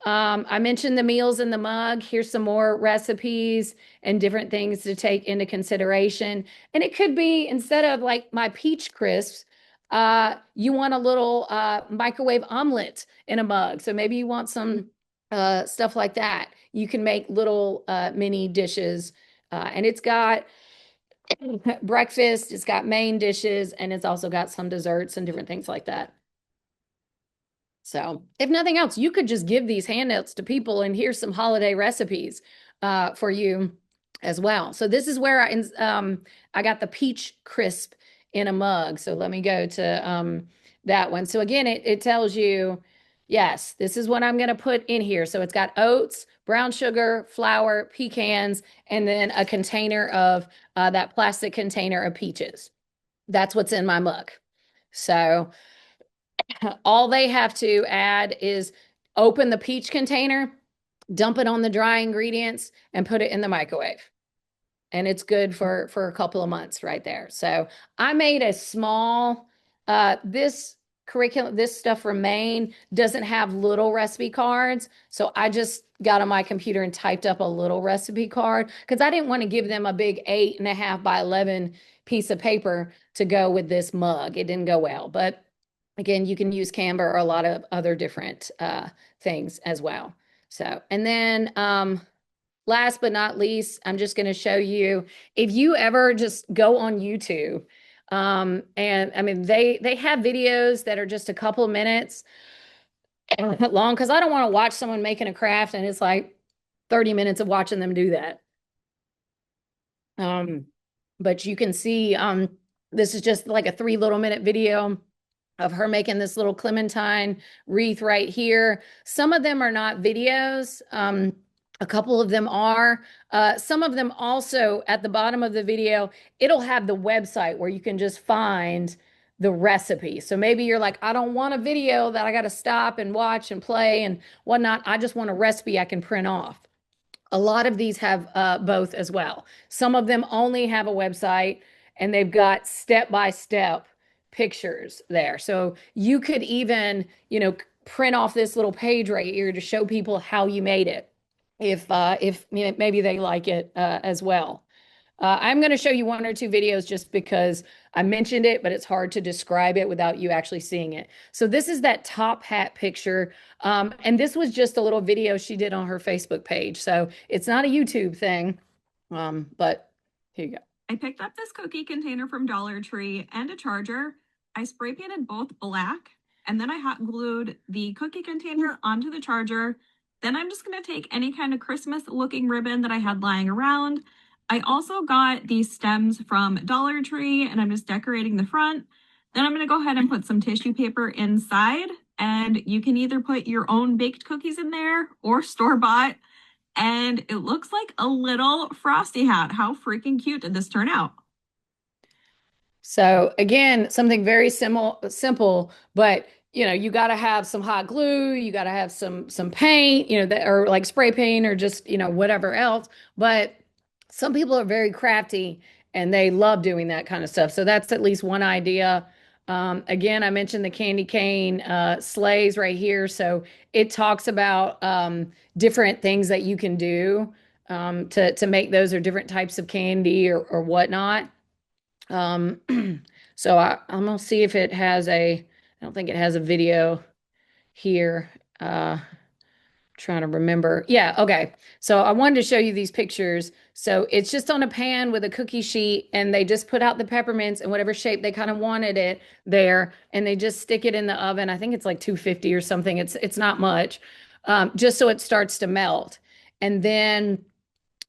I mentioned the meals in the mug. Here's some more recipes and different things to take into consideration. And it could be, instead of like my peach crisps, you want a little microwave omelet in a mug. So maybe you want some stuff like that. You can make little mini dishes. And it's got breakfast, it's got main dishes, and it's also got some desserts and different things like that. So if nothing else, you could just give these handouts to people, and here's some holiday recipes for you as well. So this is where I got the peach crisp in a mug. So let me go to that one. So again, it tells you, yes, this is what I'm going to put in here. So it's got oats, brown sugar, flour, pecans, and then a container of that plastic container of peaches. That's what's in my mug. So all they have to add is open the peach container, dump it on the dry ingredients, and put it in the microwave. And it's good for a couple of months right there. So I made a small, this curriculum, this stuff from Maine doesn't have little recipe cards. So I just got on my computer and typed up a little recipe card because I didn't want to give them a big 8.5 by 11 piece of paper to go with this mug. It didn't go well, but Again, you can use Canva or a lot of other different things as well. So, and then last but not least, I'm just going to show you if you ever just go on YouTube, and I mean they have videos that are just a couple of minutes long because I don't want to watch someone making a craft and it's like 30 minutes of watching them do that. Um, but you can see this is just like a 3 little minute video of her making this little clementine wreath right here. Some of them are not videos. A couple of them are. Some of them also at the bottom of the video, it'll have the website where you can just find the recipe. So maybe you're like, I don't want a video that I got to stop and watch and play and whatnot. I just want a recipe I can print off. A lot of these have both as well. Some of them only have a website and they've got step-by-step pictures there. So you could even, print off this little page right here to show people how you made it if maybe they like it as well. I'm going to show you 1 or 2 videos just because I mentioned it, but it's hard to describe it without you actually seeing it. So this is that top hat picture. And this was just a little video she did on her Facebook page. So it's not a YouTube thing, but here you go. I picked up this cookie container from Dollar Tree and a charger. I spray painted both black, and then I hot glued the cookie container onto the charger. Then I'm just going to take any kind of Christmas looking ribbon that I had lying around. I also got these stems from Dollar Tree, and I'm just decorating the front. Then I'm going to go ahead and put some tissue paper inside, and you can either put your own baked cookies in there or store-bought. And it looks like a little frosty hat. How freaking cute did this turn out? So again, something very simple, but you got to have some hot glue, you got to have some paint, that or like spray paint or just, whatever else. But some people are very crafty and they love doing that kind of stuff. So that's at least one idea. Again, I mentioned the candy cane sleighs right here. So it talks about different things that you can do to make those or different types of candy or whatnot. Um, so I'm gonna see if it has I don't think it has a video here. Trying to remember. Yeah, okay. So I wanted to show you these pictures. So it's just on a pan with a cookie sheet, and they just put out the peppermints in whatever shape they kind of wanted it there, and they just stick it in the oven. I think it's like 250 or something. It's not much, just so it starts to melt. And then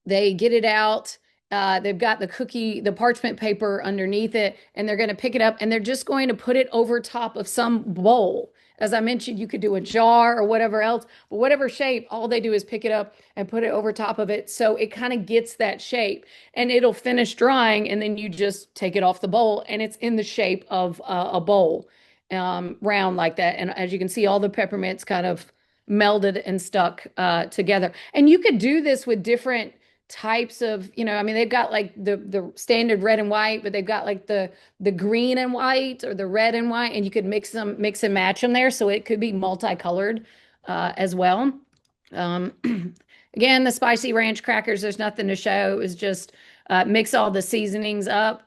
they get it out. They've got the parchment paper underneath it, and they're going to pick it up and they're just going to put it over top of some bowl. As I mentioned, you could do a jar or whatever else, but whatever shape, all they do is pick it up and put it over top of it. So it kind of gets that shape and it'll finish drying. And then you just take it off the bowl and it's in the shape of a bowl, round like that. And as you can see, all the peppermints kind of melded and stuck together. And you could do this with different types of, I mean, they've got like the standard red and white, but they've got like the green and white or the red and white, and you could mix and match them there. So it could be multicolored as well. Um, Again, the spicy ranch crackers, there's nothing to show. It was just mix all the seasonings up.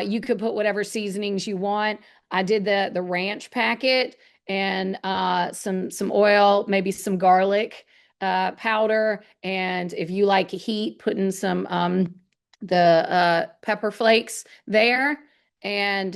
You could put whatever seasonings you want. I did the ranch packet and some oil, maybe some garlic powder, and if you like heat, putting some the pepper flakes there, and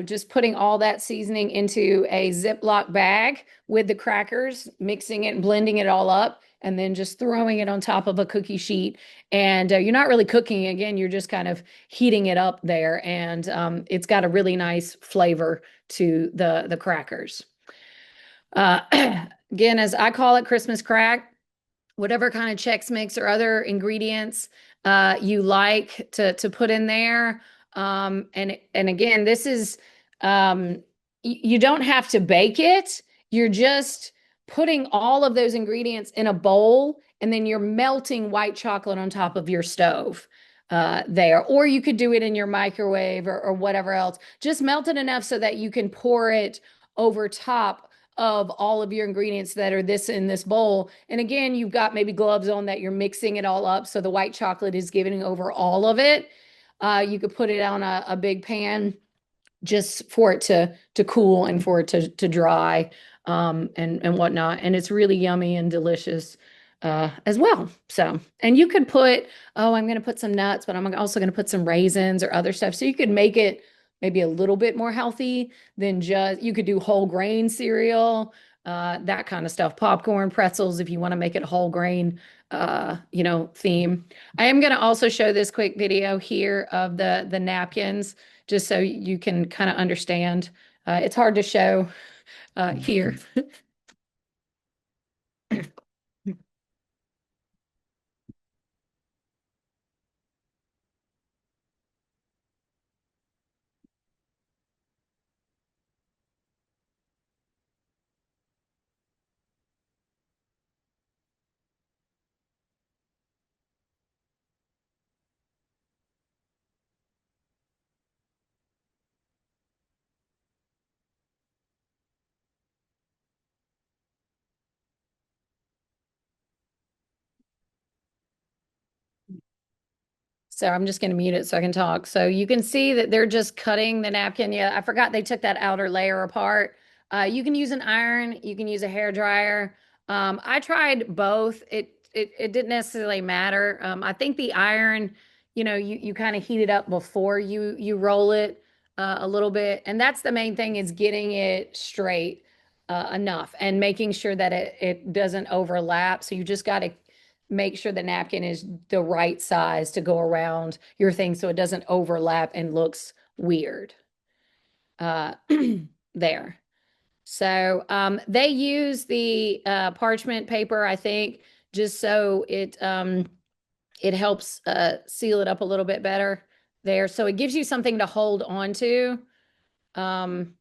just putting all that seasoning into a Ziploc bag with the crackers, mixing it and blending it all up, and then just throwing it on top of a cookie sheet. And you're not really cooking again; you're just kind of heating it up there, and it's got a really nice flavor to the crackers. Uh, Again, as I call it, Christmas crack, whatever kind of Chex Mix or other ingredients you like to put in there. And again, this is you don't have to bake it. You're just putting all of those ingredients in a bowl, and then you're melting white chocolate on top of your stove there. Or you could do it in your microwave or whatever else. Just melt it enough so that you can pour it over top of all of your ingredients that are this in this bowl. And again, you've got maybe gloves on that you're mixing it all up. So the white chocolate is giving over all of it. You could put it on a big pan just for it to cool and for it to dry and whatnot. And it's really yummy and delicious as well. So, and you could put, oh, I'm going to put some nuts, but I'm also going to put some raisins or other stuff. So you could make it maybe a little bit more healthy than just, you could do whole grain cereal, that kind of stuff, popcorn, pretzels, if you want to make it a whole grain, theme. I am going to also show this quick video here of the napkins just so you can kind of understand. It's hard to show here. So I'm just going to mute it so I can talk. So you can see that they're just cutting the napkin. Yeah, I forgot they took that outer layer apart. You can use an iron, you can use a hair dryer. I tried both. It didn't necessarily matter. I think the iron, you kind of heat it up before you roll it a little bit, and that's the main thing is getting it straight enough and making sure that it doesn't overlap. So you just got to make sure the napkin is the right size to go around your thing so it doesn't overlap and looks weird. Uh, there. So they use the parchment paper, I think, just so it helps seal it up a little bit better there. So it gives you something to hold on to. Um,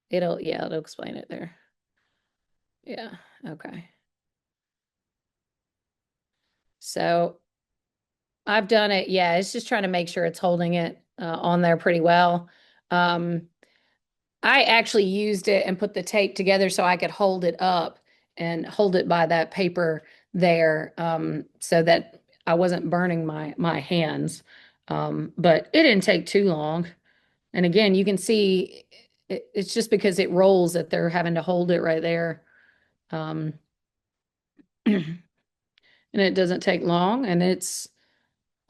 it'll explain it there. Yeah. Okay. So I've done it. Yeah, it's just trying to make sure it's holding it on there pretty well. Um, I actually used it and put the tape together so I could hold it up and hold it by that paper there, so that I wasn't burning my hands. But it didn't take too long. And again, you can see it's just because it rolls that they're having to hold it right there. Um, and it doesn't take long. And it's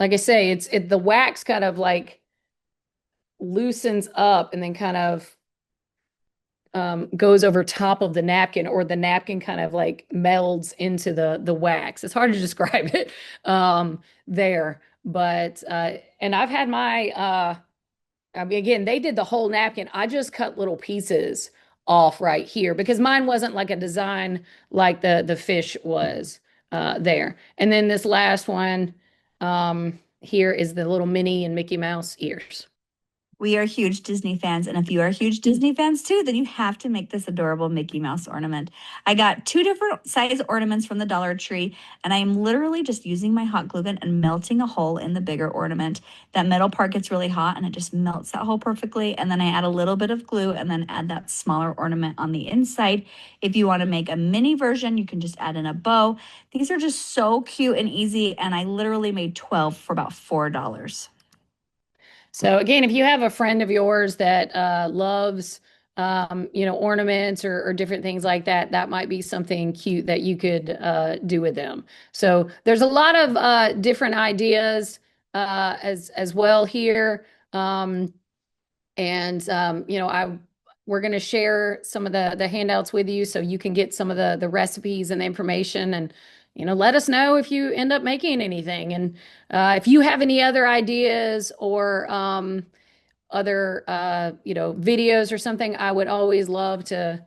like I say, the wax kind of like loosens up and then kind of goes over top of the napkin, or the napkin kind of like melds into the wax. It's hard to describe it there, but and I've had my I mean, again, they did the whole napkin. I just cut little pieces off right here because mine wasn't like a design like the fish was there. And then this last one here is the little Minnie and Mickey Mouse ears. We are huge Disney fans, and if you are huge Disney fans too, then you have to make this adorable Mickey Mouse ornament. I got two different size ornaments from the Dollar Tree, and I am literally just using my hot glue gun and melting a hole in the bigger ornament. That middle part gets really hot, and it just melts that hole perfectly. And then I add a little bit of glue, and then add that smaller ornament on the inside. If you want to make a mini version, you can just add in a bow. These are just so cute and easy, and I literally made 12 for about $4. So again, if you have a friend of yours that loves, ornaments or different things like that, that might be something cute that you could do with them. So there's a lot of different ideas as well here. And we're going to share some of the handouts with you so you can get some of the recipes and the information, and let us know if you end up making anything, and if you have any other ideas or other videos or something. I would always love to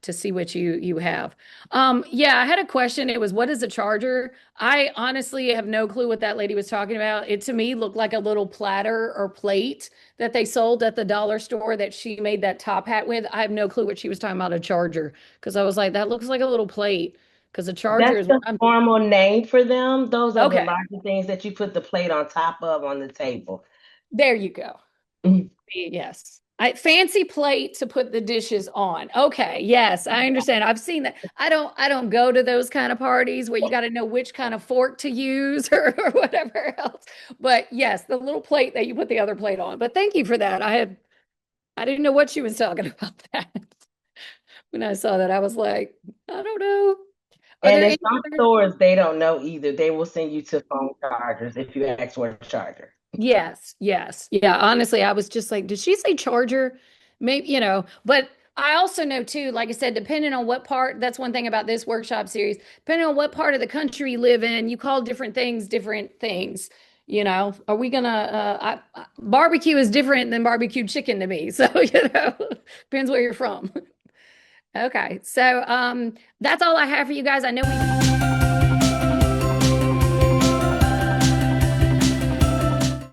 see what you have. Yeah, I had a question. It was, what is a charger? I honestly have no clue what that lady was talking about. It to me looked like a little platter or plate that they sold at the dollar store that she made that top hat with. I have no clue what she was talking about, a charger, because I was like, that looks like a little plate, because a charger That's is what the I'm. formal name for them. Those are the Okay, larger things that you put the plate on top of on the table. there you go. Mhm. Yes. Fancy plate to put the dishes on. Okay. Yes, I understand. I've seen that. I don't go to those kind of parties where you got to know which kind of fork to use or whatever else. But yes, the little plate that you put the other plate on. But thank you for that. I had I didn't know what she was talking about that. When I saw that, I was like, I don't know. Are And there in any some other? stores, they don't know either. They will send you to phone chargers if you ask for a charger. Yes, yes. Yeah, honestly, I was just like, did she say charger? Maybe, but I also know too, like I said, depending on what part, that's one thing about this workshop series, depending on what part of the country you live in, you call different things different things. Are we gonna, barbecue is different than barbecue chicken to me. So, depends where you're from. Okay. So, that's all I have for you guys. I know we